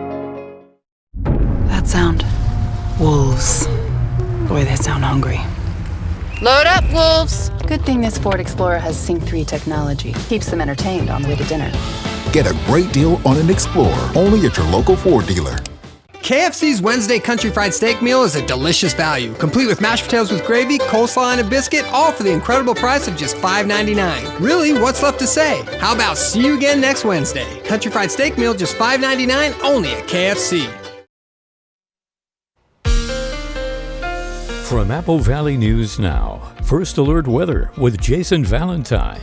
That sound. Wolves. Boy, they sound hungry. Load up, wolves! Good thing this Ford Explorer has Sync 3 technology. Keeps them entertained on the way to dinner. Get a great deal on an Explorer, only at your local Ford dealer. KFC's Wednesday Country Fried Steak Meal is a delicious value, complete with mashed potatoes with gravy, coleslaw, and a biscuit, all for the incredible price of just $5.99. Really, what's left to say? How about see you again next Wednesday? Country Fried Steak Meal, just $5.99, only at KFC. From Apple Valley News Now, First Alert Weather with Jason Valentine.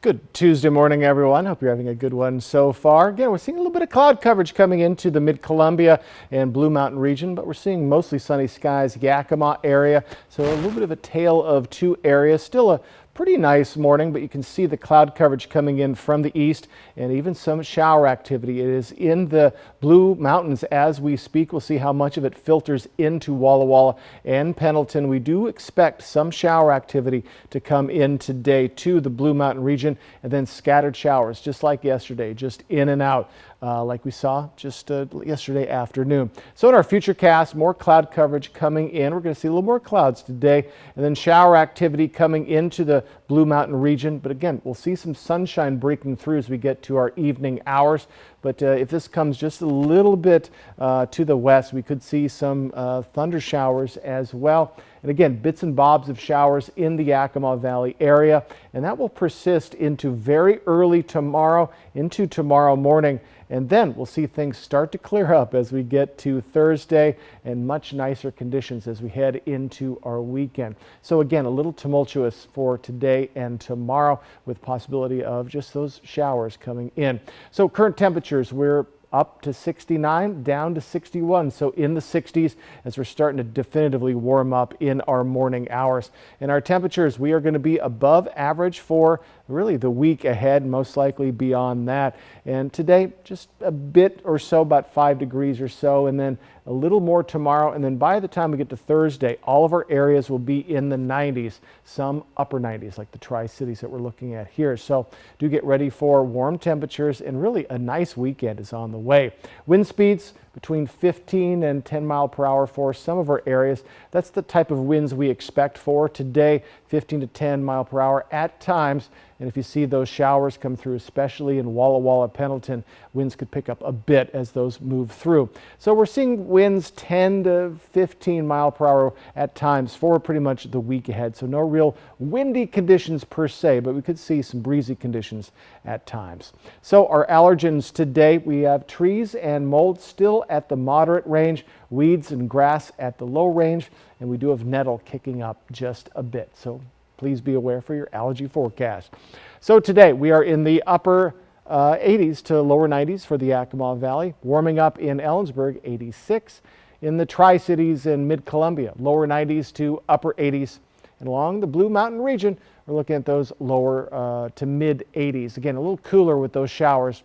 Good Tuesday morning, everyone. Hope you're having a good one so far. Again, we're seeing a little bit of cloud coverage coming into the Mid-Columbia and Blue Mountain region, but we're seeing mostly sunny skies, Yakima area. So a little bit of a tale of two areas. Still a pretty nice morning, but you can see the cloud coverage coming in from the east and even some shower activity. It is in the Blue Mountains as we speak. We'll see how much of it filters into Walla Walla and Pendleton. We do expect some shower activity to come in today to the Blue Mountain region, and then scattered showers just like yesterday, just in and out like we saw just yesterday afternoon. So in our futurecast, more cloud coverage coming in. We're going to see a little more clouds today, and then shower activity coming into the Blue Mountain region. But again, we'll see some sunshine breaking through as we get to our evening hours. But if this comes just a little bit to the west, we could see some thunder showers as well. And again, bits and bobs of showers in the Yakima Valley area, and that will persist into very early tomorrow, into tomorrow morning. And then we'll see things start to clear up as we get to Thursday, and much nicer conditions as we head into our weekend. So again, a little tumultuous for today and tomorrow, with possibility of just those showers coming in. So current temperatures, we're up to 69, down to 61. So in the 60s as we're starting to definitively warm up in our morning hours. In our temperatures, we are going to be above average for really the week ahead, most likely beyond that. And today, just a bit or so, about 5 degrees or so, and then a little more tomorrow. And then by the time we get to Thursday, all of our areas will be in the 90s, some upper 90s, like the Tri-Cities that we're looking at here. So do get ready for warm temperatures, and really a nice weekend is on the way. Wind speeds between 15 and 10 mile per hour for some of our areas. That's the type of winds we expect for today, 15 to 10 mile per hour at times. And if you see those showers come through, especially in Walla Walla, Pendleton, winds could pick up a bit as those move through. So we're seeing winds 10 to 15 mile per hour at times for pretty much the week ahead. So no real windy conditions per se, but we could see some breezy conditions at times. So our allergens today, we have trees and mold still at the moderate range, weeds and grass at the low range, and we do have nettle kicking up just a bit. So please be aware for your allergy forecast. So today we are in the upper 80s to lower 90s for the Yakima Valley, warming up in Ellensburg, 86, in the Tri-Cities and Mid-Columbia, lower 90s to upper 80s, and along the Blue Mountain region, we're looking at those lower to mid 80s. Again, a little cooler with those showers,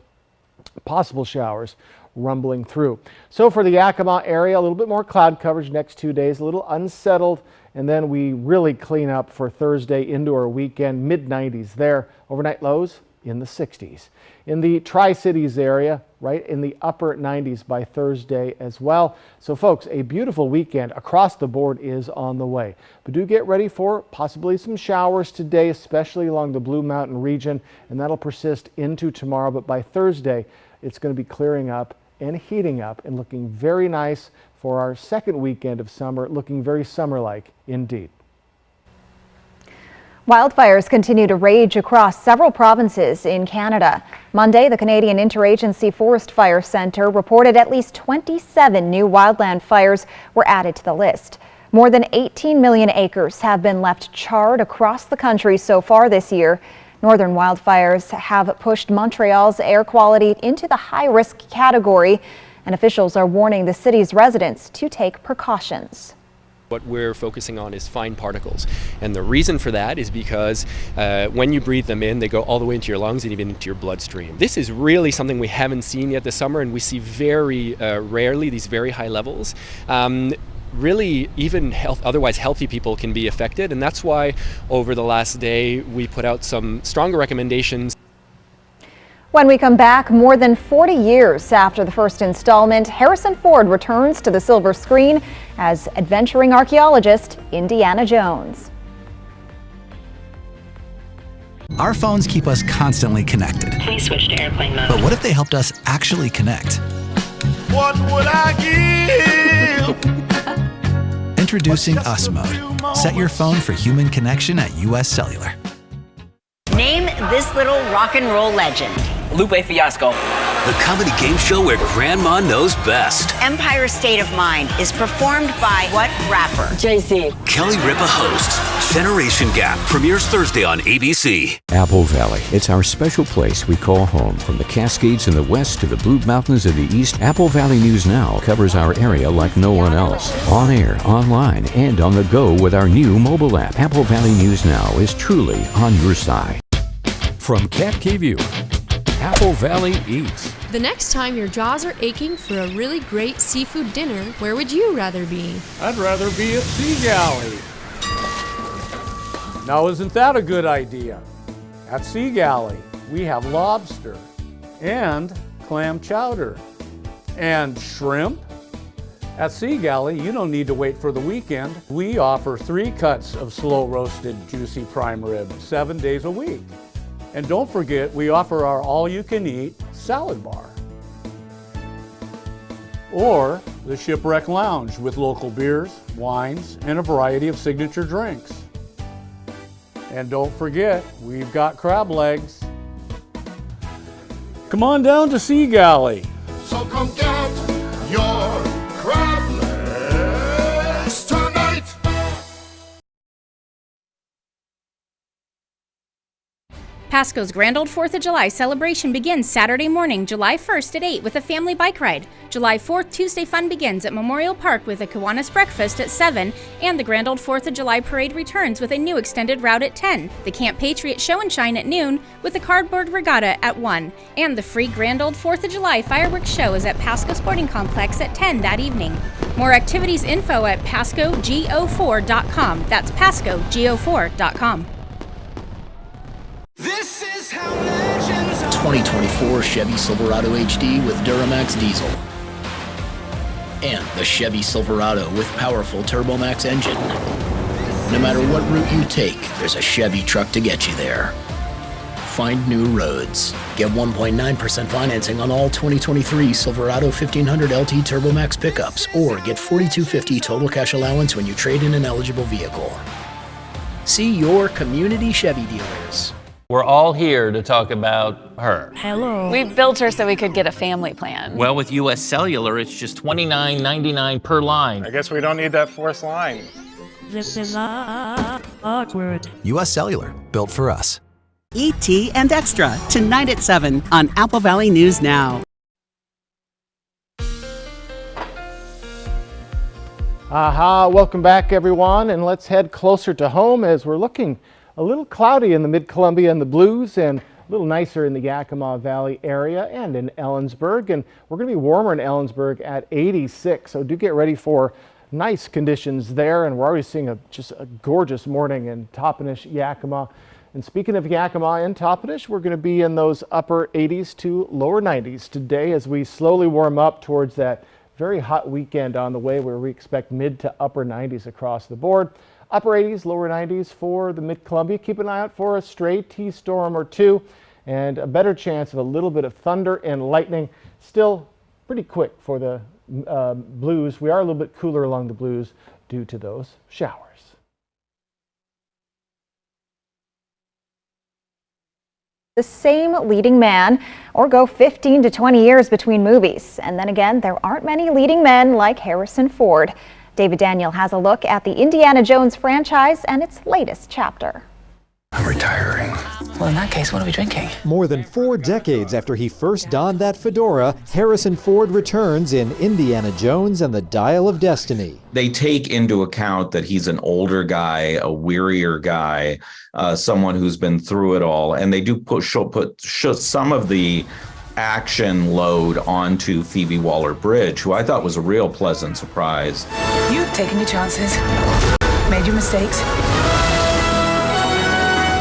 possible showers rumbling through. So for the Yakima area, a little bit more cloud coverage next 2 days, a little unsettled, and then we really clean up for Thursday into our weekend, mid 90s there. Overnight lows in the 60s. In the Tri-Cities area, right in the upper 90s by Thursday as well. So folks, a beautiful weekend across the board is on the way. But do get ready for possibly some showers today, especially along the Blue Mountain region, and that'll persist into tomorrow. But by Thursday, it's going to be clearing up and heating up and looking very nice for our second weekend of summer, looking very summer-like indeed. Wildfires continue to rage across several provinces in Canada. Monday, the Canadian Interagency Forest Fire Centre reported at least 27 new wildland fires were added to the list. More than 18 million acres have been left charred across the country so far this year. Northern wildfires have pushed Montreal's air quality into the high-risk category, and officials are warning the city's residents to take precautions. What we're focusing on is fine particles, and the reason for that is because when you breathe them in, they go all the way into your lungs and even into your bloodstream. This is really something we haven't seen yet this summer, and we see very rarely these very high levels. Really, even otherwise healthy people can be affected, and that's why over the last day we put out some stronger recommendations. When we come back, more than 40 years after the first installment, Harrison Ford returns to the silver screen as adventuring archaeologist Indiana Jones. Our phones keep us constantly connected. Please switch to airplane mode. But what if they helped us actually connect? What would I give? Introducing US Mode. Set your phone for human connection at US Cellular. Name this little rock and roll legend. Lupe Fiasco. The comedy game show where Grandma knows best. Empire State of Mind is performed by what rapper? Jay-Z. Kelly Ripa hosts. Generation Gap premieres Thursday on ABC. Apple Valley. It's our special place we call home. From the Cascades in the west to the Blue Mountains in the east, Apple Valley News Now covers our area like no one else. On air, online, and on the go with our new mobile app. Apple Valley News Now is truly on your side. From Cat Cave View, Apple Valley Eats. The next time your jaws are aching for a really great seafood dinner, where would you rather be? I'd rather be at Sea Galley. Now, isn't that a good idea? At Sea Galley, we have lobster and clam chowder. And shrimp? At Sea Galley, you don't need to wait for the weekend. We offer 3 cuts of slow-roasted, juicy prime rib 7 days a week. And don't forget, we offer our all-you-can-eat salad bar. Or the Shipwreck Lounge with local beers, wines, and a variety of signature drinks. And don't forget, we've got crab legs. Come on down to Sea Galley. So come get your crab legs tonight. Pasco's Grand Old 4th of July celebration begins Saturday morning, July 1st at 8 with a family bike ride. July 4th Tuesday fun begins at Memorial Park with a Kiwanis breakfast at 7, and the Grand Old 4th of July parade returns with a new extended route at 10. The Camp Patriot Show and Shine at noon with a cardboard regatta at 1. And the free Grand Old 4th of July fireworks show is at Pasco Sporting Complex at 10 that evening. More activities info at PascoGO4.com. That's PascoGO4.com. This is how legends 2024 Chevy Silverado HD with Duramax diesel. And the Chevy Silverado with powerful TurboMax engine. No matter what route you take, there's a Chevy truck to get you there. Find new roads. Get 1.9% financing on all 2023 Silverado 1500 LT TurboMax pickups, or get $4,250 total cash allowance when you trade in an eligible vehicle. See your community Chevy dealers. We're all here to talk about her. Hello. We built her so we could get a family plan. Well, with US Cellular, it's just $29.99 per line. I guess we don't need that fourth line. This is awkward. US Cellular, built for us. E.T. and Extra, tonight at 7 on Apple Valley News Now. Aha, welcome back everyone, and let's head closer to home as we're looking a little cloudy in the Mid-Columbia and the Blues, and a little nicer in the Yakima Valley area and in Ellensburg. And we're going to be warmer in Ellensburg at 86, so do get ready for nice conditions there. And we're already seeing just a gorgeous morning in Toppenish, Yakima. And speaking of Yakima and Toppenish, we're going to be in those upper 80s to lower 90s today as we slowly warm up towards that very hot weekend on the way, where we expect mid to upper 90s across the board. Upper 80s, lower 90s for the Mid-Columbia. Keep an eye out for a stray T-storm or two, and a better chance of a little bit of thunder and lightning. Still pretty quick for the Blues. We are a little bit cooler along the Blues due to those showers. The same leading man, or go 15 to 20 years between movies. And then again, there aren't many leading men like Harrison Ford. David Daniel has a look at the Indiana Jones franchise and its latest chapter. I'm retiring. Well, in that case, what are we drinking? More than 4 decades after he first donned that fedora, Harrison Ford returns in Indiana Jones and the Dial of Destiny. They take into account that he's an older guy, a wearier guy, someone who's been through it all, and they do put some of the action load onto Phoebe Waller-Bridge, who I thought was a real pleasant surprise. You've taken your chances, made your mistakes,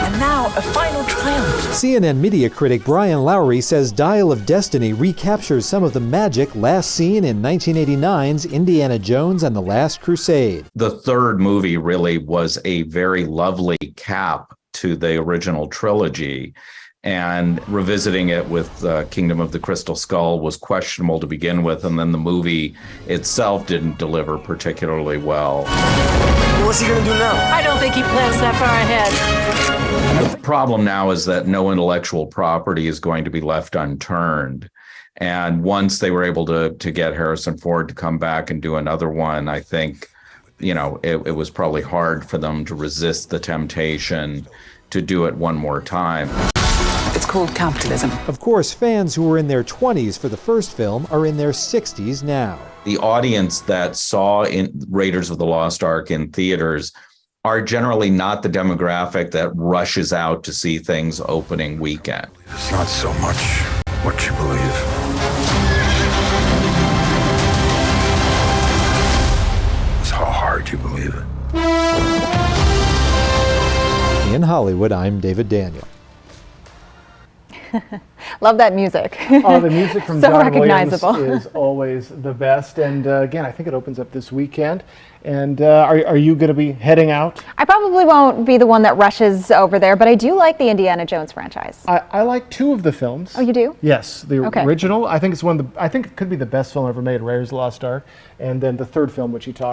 and now a final triumph. CNN media critic Brian Lowry says Dial of Destiny recaptures some of the magic last seen in 1989's Indiana Jones and the Last Crusade. The third movie really was a very lovely cap to the original trilogy. And revisiting it with Kingdom of the Crystal Skull was questionable to begin with, and then the movie itself didn't deliver particularly well. What's he gonna do now? I don't think he plans that far ahead. The problem now is that no intellectual property is going to be left unturned. And once they were able to get Harrison Ford to come back and do another one, I think, it was probably hard for them to resist the temptation to do it one more time. It's called capitalism. Of course, fans who were in their 20s for the first film are in their 60s now. The audience that saw in Raiders of the Lost Ark in theaters are generally not the demographic that rushes out to see things opening weekend. It's not so much what you believe. It's how hard you believe it. In Hollywood, I'm David Daniel. Love that music. Oh, the music from So John recognizable. Williams is always the best. And again, I think it opens up this weekend. And are you going to be heading out? I probably won't be the one that rushes over there, but I do like the Indiana Jones franchise. I like 2 of the films. Oh, you do? Yes, the Okay. original. I think it's I think it could be the best film ever made, Raiders of the Lost Ark, and then the 3rd film, which you talked